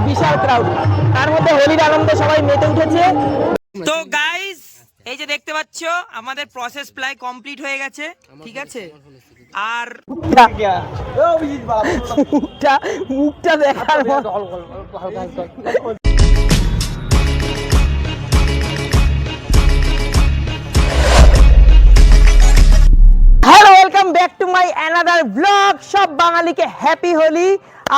বিশাল crowd তার মধ্যে হোলির আনন্দে সবাই মেতে উঠেছে। তো গাইস এই যে দেখতে পাচ্ছ আমাদের প্রসেস প্রায় কমপ্লিট হয়ে গেছে, ঠিক আছে। আর মুখটা দেখার hello, welcome back to my another blog. সব বাঙালিকে হ্যাপি হোলি।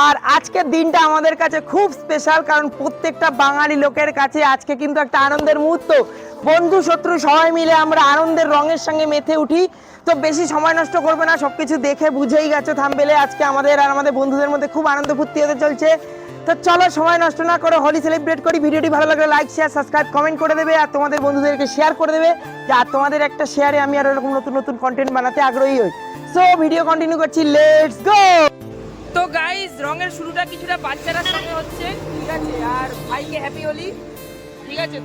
আর আজকের দিনটা আমাদের কাছে খুব স্পেশাল, কারণ প্রত্যেকটা বাঙালি লোকের কাছে আজকে কিন্তু একটা আনন্দের মুহূর্ত। বন্ধু শত্রু সবাই মিলে আমরা আনন্দের রঙের সঙ্গে মেতে উঠি। তো বেশি সময় নষ্ট করবে না, সবকিছু দেখে বুঝেই গেছো থাম্বনেলে। আজকে আমাদের আর আমাদের বন্ধুদের মধ্যে খুব আনন্দ ফুর্তি হতে চলছে। তো চলো সময় নষ্ট না করে হোলি সেলিব্রেট করি। ভিডিওটি ভালো লাগলে লাইক শেয়ার সাবস্ক্রাইব কমেন্ট করে দেবে, আর তোমাদের বন্ধুদেরকে শেয়ার করে দেবে, যে আর তোমাদের একটা শেয়ারে আমি আর এরকম নতুন নতুন কন্টেন্ট বানাতে আগ্রহী হই। সো ভিডিও কন্টিনিউ করছি, লেটস গো। তো গাইস রঙের শুরুটা কিছুটা বাচ্চাদের সঙ্গে হচ্ছে, ঠিক আছে। আর ভাইকে হ্যাপি হোলি, ঠিক আছে।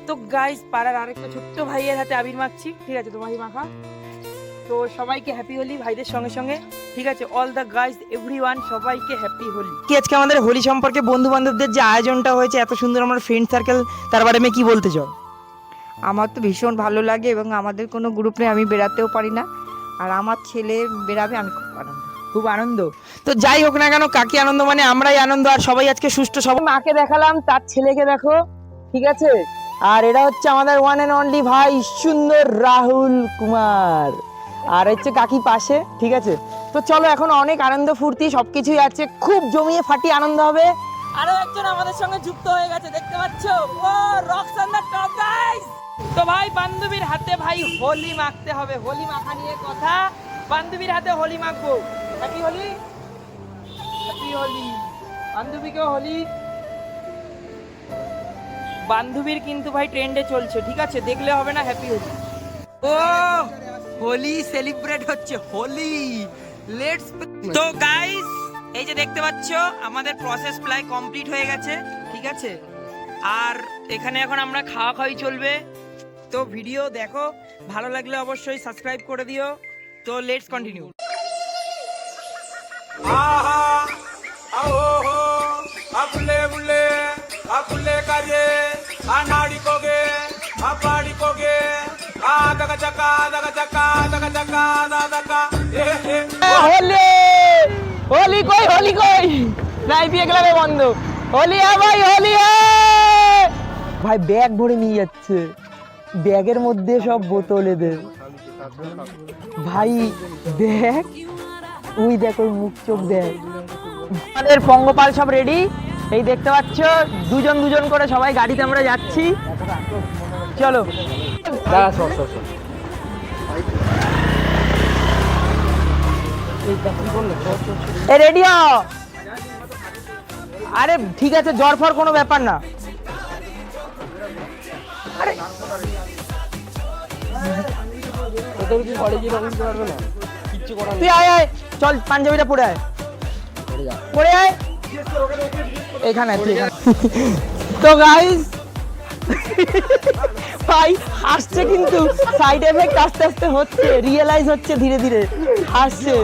তো গাইস পাড়ার আরেকটা ছোট্ট ভাইয়ের হাতে আবির মাখছি, ঠিক আছে। তোমারই মাখা। তো সবাইকে হ্যাপি হোলি ভাইদের সঙ্গে সঙ্গে, ঠিক আছে। অল দ্য গাইস এভরিওয়ান, সবাইকে হ্যাপি হোলি। কি আজকে আমাদের হোলি সম্পর্কে বন্ধু বান্ধবদের যে আয়োজনটা হয়েছে এত সুন্দর, আমার ফ্রেন্ড সার্কেল, তার বারে আমি কি বলতে চাও? আমার তো ভীষণ ভালো লাগে, এবং আমাদের কোনো গ্রুপ নেই, আমি বেরাতেও পারি না। আর আমার ছেলে বেরাবে, আমি খুব আনন্দ। তো যাই হোক না কেন, কাকি আনন্দ মানে আমরাই আনন্দ। আর সবাই আজকে সুস্থ। সবাই মাকে দেখালাম, তার ছেলেকে দেখো, ঠিক আছে। আর এরা হচ্ছে আমাদের ওয়ান এন্ড অনলি ভাই সুন্দর রাহুল কুমার, আর হচ্ছে কাকি পাশে, ঠিক আছে। তো চলো এখন অনেক আনন্দ ফুর্তি সবকিছুই আছে, খুব জমিয়ে ফাটি আনন্দ হবে। আরো একজন আমাদের সঙ্গে যুক্ত হয়ে গেছে, দেখতে পাচ্ছ, ও rocks on the top guys. তো ভাই বান্ধবীর হাতে ভাই হোলি মাখতে হবে, হোলি মাখা নিয়ে কথা। বান্ধবীর হাতে হোলি মাখবো। Happy Holi, happy Holi. বান্ধবীকেও হোলি। বান্ধবীর কিন্তু ভাই ট্রেন্ডে চলছে, ঠিক আছে, দেখলে হবে না। হ্যাপি হোলি। ও হোলি সেলিব্রেট হচ্ছে, হোলি লেটস। তো গাইস এই যে দেখতে পাচ্ছ আমাদের প্রসেস প্রায় কমপ্লিট হয়ে গেছে, ঠিক আছে। আর এখানে এখন আমরা খাওয়া খাওয়াই চলবে। তো ভিডিও দেখো, ভালো লাগলে অবশ্যই সাবস্ক্রাইব করে দিও। তো লেটস কন্টিনিউ। आहा आओहो अबुले बुले अबुले काजे अनाड़ी कोगे अपाड़ी कोगे आ दगा चका दगा चका दगा चका दादा ए ए হোলি হোলি কই, হোলি কই? নাই দিয়ে গেলাম বন্ধ। হোলি ভাই, হোলি ভাই ব্যাগ ভরে নিয়ে যাচ্ছে, ব্যাগের মধ্যে সব বোতল এদের। ভাই ব্যাগ, ওই দেখো মুখ চোখ দেখ। আমাদের পঙ্গপাল সব রেডি, এই দেখতে পাচ্ছ দুজন দুজন করে সবাই গাড়িতে আমরা যাচ্ছি। চলো রেডি হ। আরে ঠিক আছে, জ্বর ফর কোনো ব্যাপার না। আরে তুই আয় আয়, চল পাঞ্জাবিটা পরে আয়, পরে আয় এখানে। তো গাইস ভাই হাসছে, কিন্তু সাইড এফেক্ট আস্তে আস্তে হচ্ছে, রিয়েলাইজ হচ্ছে ধীরে ধীরে, হাসছে।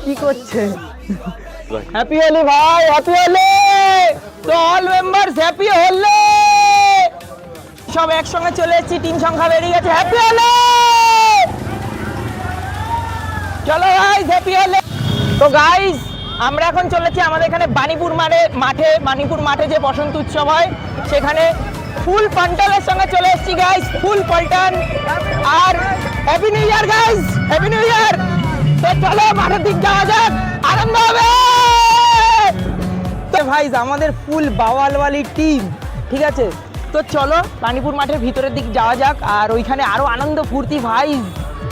কি করছে? হ্যাপি হোলি ভাই, হ্যাপি হোলি। তো অল মেম্বারস হ্যাপি হোলি। সব একসঙ্গে চলে এসেছি, টিম সংখ্যা বেরিয়ে গেছে। হ্যাপি হোলি, চলো গাইস হ্যাপি হোলি। তো গাইস আমরা এখন চলেছি আমাদের এখানে বাণীপুর মাঠে, বাণীপুর মাঠে যে বসন্ত উৎসব হয় সেখানে ফুল পাল্টানের সঙ্গে চলে এসেছি গাইস, ফুল পাল্টান। আর happy new year guys, happy new year. তো চলো মাঠের দিক যাওয়া যাক, আনন্দ হবে। তো ভাই আমাদের ফুল বাওয়ালওয়ালি টিম, ঠিক আছে। তো চলো বাণীপুর মাঠের ভিতরের দিক যাওয়া যাক, আর ওইখানে আরো আনন্দ ফুর্তি ভাই,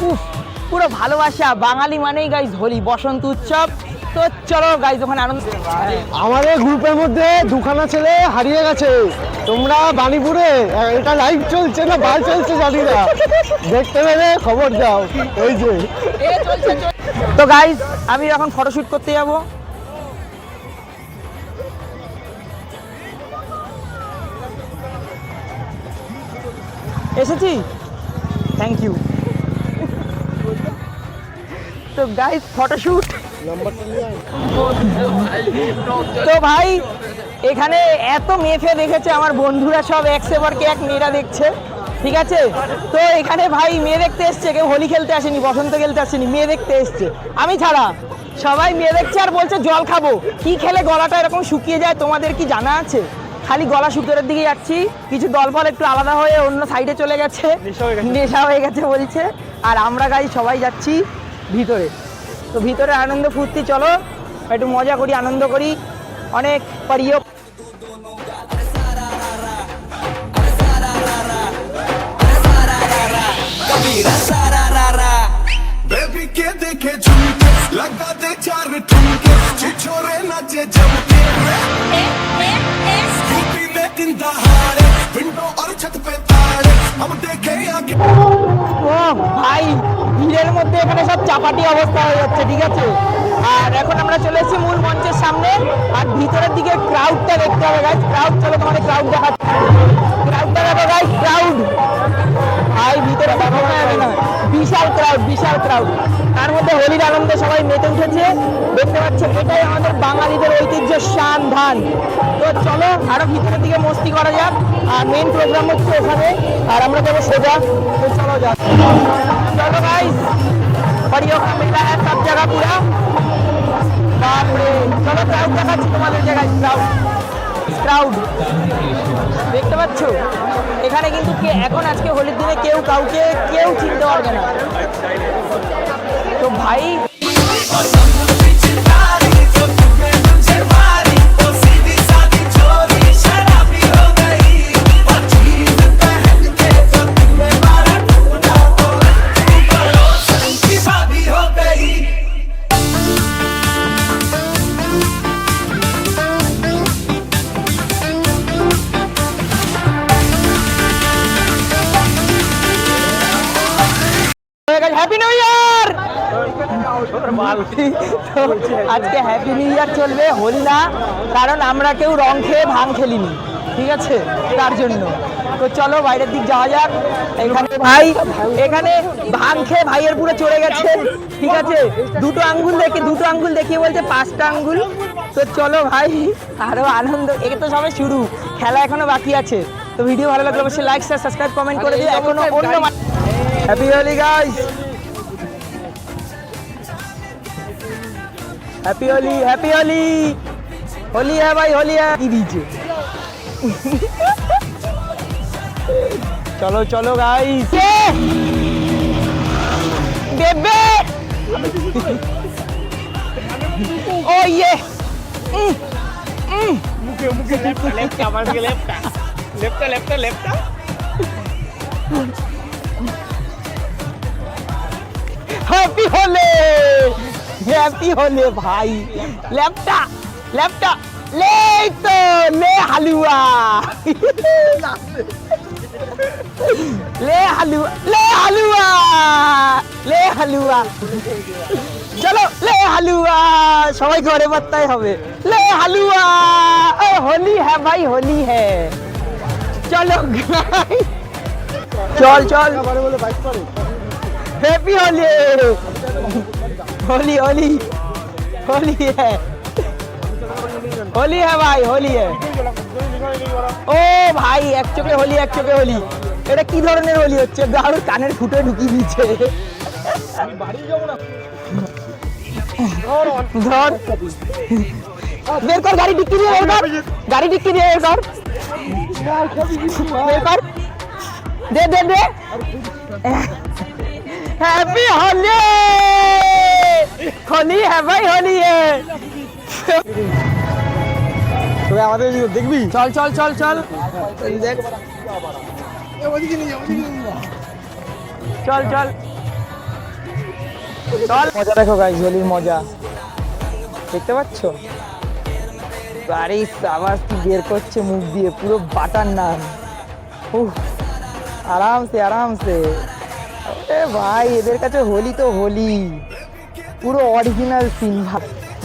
উফ পুরো ভালোবাসা। বাঙালি মানেই গাইস হোলি, বসন্ত উৎসব। তো চলো গাইস ওখানে আনন্দ। আমাদের গ্রুপের মধ্যে দুখানা ছেলে হারিয়ে গেছে, তোমরা বাণীপুরে, এটা লাইভ চলছে না বাল চলছে জানি না, দেখতে পেলে খবর দাও। এই যে তো গাইস আমি এখন ফটোশুট করতে যাব। এসেছি, থ্যাংক ইউ। তো গাইস ফটোশুট। নাম্বারটা নিয়ে আয়। তো ভাই এখানে এত মেয়ে ফেয়ে দেখেছে আমার বন্ধুরা, সব এক সেবারকে এক মেয়েরা দেখছে, ঠিক আছে। তো এখানে ভাই মেয়ে দেখতে এসছে, কেউ হোলি খেলতে আসেনি, বসন্ত খেলতে আসেনি, মেয়ে দেখতে এসছে, আমি ছাড়া সবাই মেয়ে দেখছে আর বলছে জল খাবো। কি খেলে গলাটা এরকম শুকিয়ে যায় তোমাদের কি জানা আছে? খালি গলা শুকরের দিকে যাচ্ছি, কিছু দল ফল একটু আলাদা হয়ে অন্য সাইডে চলে গেছে, নেশা হয়ে গেছে বলছে। আর আমরা গাই সবাই যাচ্ছি ভিতরে। তো ভিতরে আনন্দ ফুর্তি, চলো একটু মজা করি, আনন্দ করি, অনেক প্রিয়। बेबी के देखे झुमके लगा दे चार ठुमके छिछोरे नाचे जमके यूपी में दिन दहाड़े विंडो और छत पे ताड़े हम देखे आगे ও ভাই ভিড়ের মধ্যে এখানে সব চাপাটি অবস্থা হয়ে যাচ্ছে, ঠিক আছে। আর এখন আমরা চলে এসেছি মূল মঞ্চের সামনে, আর ভিতরের দিকে ক্রাউডটা দেখতে হবে গাইস। ক্রাউড, চলো তোমাদের ক্রাউড দেখাচ্ছি। ক্রাউডটা দেখো গাইস, ক্রাউড ভাই ভিতরে দেখা যাবে না, বিশাল ক্রাউড, বিশাল ক্রাউড। তার মধ্যে হোলির আনন্দে সবাই মেতে উঠেছে, দেখতে পাচ্ছ। এটাই আমাদের বাঙালিদের ঐতিহ্য, শান ধান। তো চলো আরো ভিতরের দিকে মস্তি করা যাক। আর মেইন প্রোগ্রাম হচ্ছে ওখানে, আর আমরা যাবো সোজা। তো চলো যাক, चलो गाइस, परियों का मेला है सब जगह पूरा। बाप रे, चलो क्राउड দেখাচ্ছি তোমাদের জায়গায়। ক্রাউড দেখতে পাচ্ছ, এখানে কিন্তু এখন আজকে হোলির দিনে কেউ কাউকে কেউ চিনতে পারবে না। তো ভাই হ্যাপি নিউ ইয়ার। আজকে হ্যাপি নিউ ইয়ার চলবে, হোলি না, কারণ আমরা কেউ রং খেয়ে ভাঙ খেলিনি, ঠিক আছে, তার জন্য। তো চলো বাইরের দিক যাওয়া যাক। এখানে ভাই, এখানে ভাঙ খেয়ে ভাইয়ের পুরো চড়ে গেছে, ঠিক আছে। দুটো আঙ্গুল দেখিয়ে বলছে 5টা আঙ্গুল। তো চলো ভাই আরো আনন্দ, এটা তো সবে শুরু, খেলা এখনো বাকি আছে। তো ভিডিও ভালো লাগলে অবশ্যই লাইক শেয়ার সাবস্ক্রাইব কমেন্ট করে দিও। এখনো অন্য happy Holi guys, happy Holi, happy Holi. Holi है भाई, होली है की दीजिए। चलो चलो गाइस, बेबे ओ ये মুখে মুখে লেফট আমার দিকে left happy Holi, happy Holi भाई। लेफ्टा लेफ्टा ले, तो ले हलवा ले हलवा ले हलवा ले हलवा, चलो ले हलवा, সবাই ঘরে বার্তাই হবে ले हलवा। ओ होली है भाई, होली है, चलो चल चल हैप्पी होली, होली होली होली है, होली है भाई, होली है। ও ভাই এক চোখে হোলি, এক চোখে হোলি, এটা কি ধরনের হোলি হচ্ছে? গাড়ুর কানের ফুটো ঢুকিয়ে দিচ্ছে। ধর বের কর, গাড়ি ডিক্কি দিয়ে বের কর, গাড়ি ডিক্কি দিয়ে বের কর, বের কর, দে দে দে। हैप्पी होली, होली है भाई, होली है। তো আমাদের দেখবি, চল চল চল চল দেখ, চল চল চল, মজা দেখো গাইস, হোলির মজা দেখতে পাচ্ছ। গাড়ির আওয়াজ কি বের করছে মুখ দিয়ে, পুরো বাটার নাম। আরামসে আরামসে। এ ভাই এদের কাছে হোলি তো হোলি, পুরো অরিজিনাল সিন।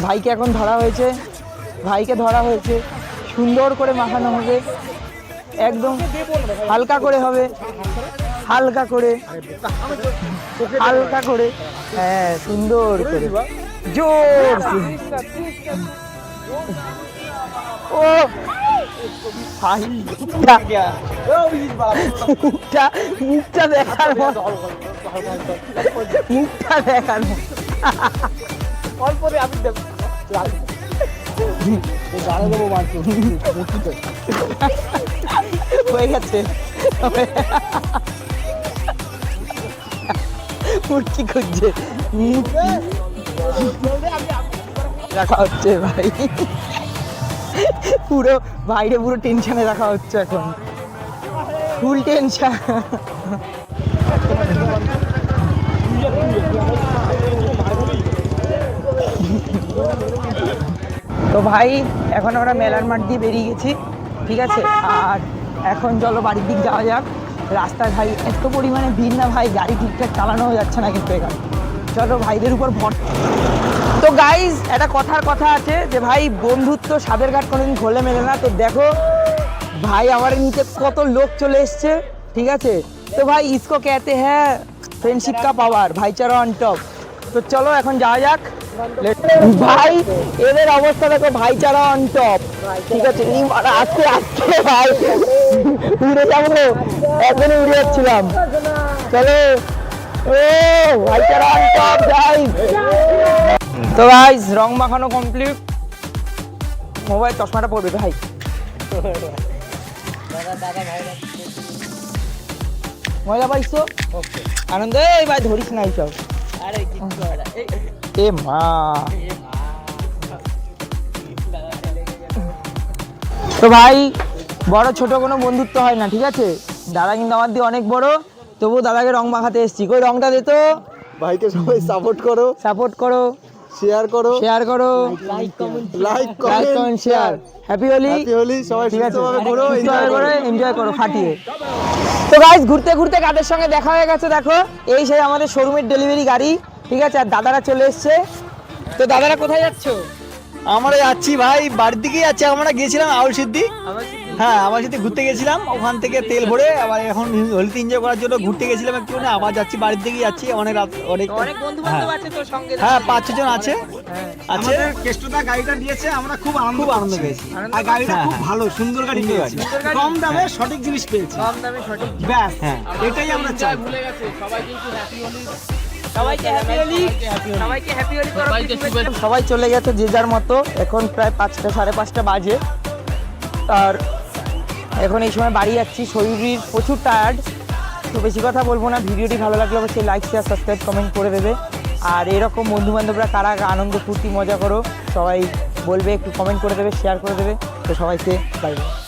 ভাইকে এখন ধরা হয়েছে, ভাইকে ধরা হয়েছে, সুন্দর করে মাখানো হবে, একদম হালকা করে হবে, হালকা করে, হালকা করে, হ্যাঁ সুন্দর করে, জোর ও ভাই, মুখটা মুখটা দেখার মতো, মুখটা দেখার মতো। অল্প রে আমি হয়ে গেছে, মুরকি খুঁজছে, রাখা হচ্ছে ভাই, পুরো বাইরে পুরো টেনশনে রাখা হচ্ছে এখন, ফুল টেনশন। তো ভাই এখন আমরা মেলার মাঠ দিয়ে বেরিয়ে গেছি, ঠিক আছে, আর এখন চলো বাড়ির দিক যাওয়া যাক। রাস্তায় ভাই এত পরিমাণে ভিড় না ভাই, গাড়ি ঠিকঠাক চালানো যাচ্ছে না কিন্তু এখানে, চলো ভাইদের উপর ভর। তো গাইজ একটা কথার কথা আছে যে ভাই বন্ধুত্ব সাদের ঘাট কোনোদিন খোলে মেলে না। তো দেখো ভাই আমার নিচে কত লোক চলে এসছে, ঠিক আছে। তো ভাই ইসকো कहते हैं ফ্রেন্ডশিপ কা পাওয়ার, ভাইচারা অন টপ। তো চলো এখন যাওয়া যাক। ভাই এদের অবস্থা দেখো, ভাইচারা অন টপ, ঠিক আছে। আজকে আজকে ভাই উড়ে যাবো, একদিনে উড়ে যাচ্ছিলাম, চলো ও ভাইচারা অন টপ গাইজ। তো গাইজ রং মাখানো কমপ্লিট, মোবাইল চশমাটা পড়বে ভাই, মজা পাইছো? আনন্দ এই ভাই ধরিস না এইসব, এ মা। তো ভাই বড় ছোট কোনো বন্ধুত্ব হয় না, ঠিক আছে। দাদা কিন্তু আমার দিয়ে অনেক বড়, তবুও দাদাকে রং মাখাতে এসেছি। কই রংটা দে তো। ভাইকে সবাই সাপোর্ট করো, সাপোর্ট করো, শেয়ার করো, শেয়ার করো, like like comment, comment share. Happy Holi, happy Holi, সবাই ঠিক আছে, সুস্থভাবে ঘোরো, এনজয় করো ফাটিয়ে। তো গাইস ঘুরতে ঘুরতে কাদের সঙ্গে দেখা হয়ে গেছে দেখো, এই সেই আমাদের শোরুমের ডেলিভারি গাড়ি, ঠিক আছে। আর দাদারা চলে এসছে। তো দাদারা কোথায় যাচ্ছো? আমরা যাচ্ছি ভাই বাড়ির দিকেই যাচ্ছি। আমরা গেছিলাম আউল সিদ্ধি, হ্যাঁ আমার সাথে ঘুরতে গেছিলাম, ওখান থেকে তেল ভরে আবার এখন হোলিতে এনজয় করার জন্য ঘুরতে গেছিলাম একটু, আবার যাচ্ছি বাড়ির দিকেই যাচ্ছি। অনেক রাত, অনেক বন্ধু বান্ধব আছে তো সঙ্গে? হ্যাঁ 5-6 জন আছে। আমাদের কেষ্টদা গাড়িটা দিয়েছে, আমরা খুব আনন্দ পেয়েছি। আর গাড়িটা খুব ভালো, সুন্দর গাড়ি পেয়েছি, কম দামে সঠিক জিনিস পেয়েছি, কম দামে সঠিক। ব্যাস হ্যাঁ এটাই আমরা চাই। সবাইকে হ্যাপি হোলি, সবাইকে হ্যাপি হোলি করো। সবাই চলে গেছে যে যার মতো, এখন প্রায় 5টা 5:30 বাজে। আর এখন এই সময় বাড়ি যাচ্ছি, শরীর প্রচুর টায়ার্ড। তো বেশি কথা বলবো না, ভিডিওটি ভালো লাগলে অবশ্যই লাইক শেয়ার সাবস্ক্রাইব কমেন্ট করে দেবে। আর এরকম বন্ধু বান্ধবরা কারা আনন্দ ফুর্তি মজা করো সবাই বলবে, একটু কমেন্ট করে দেবে, শেয়ার করে দেবে। তো সবাইকে বাই বাই।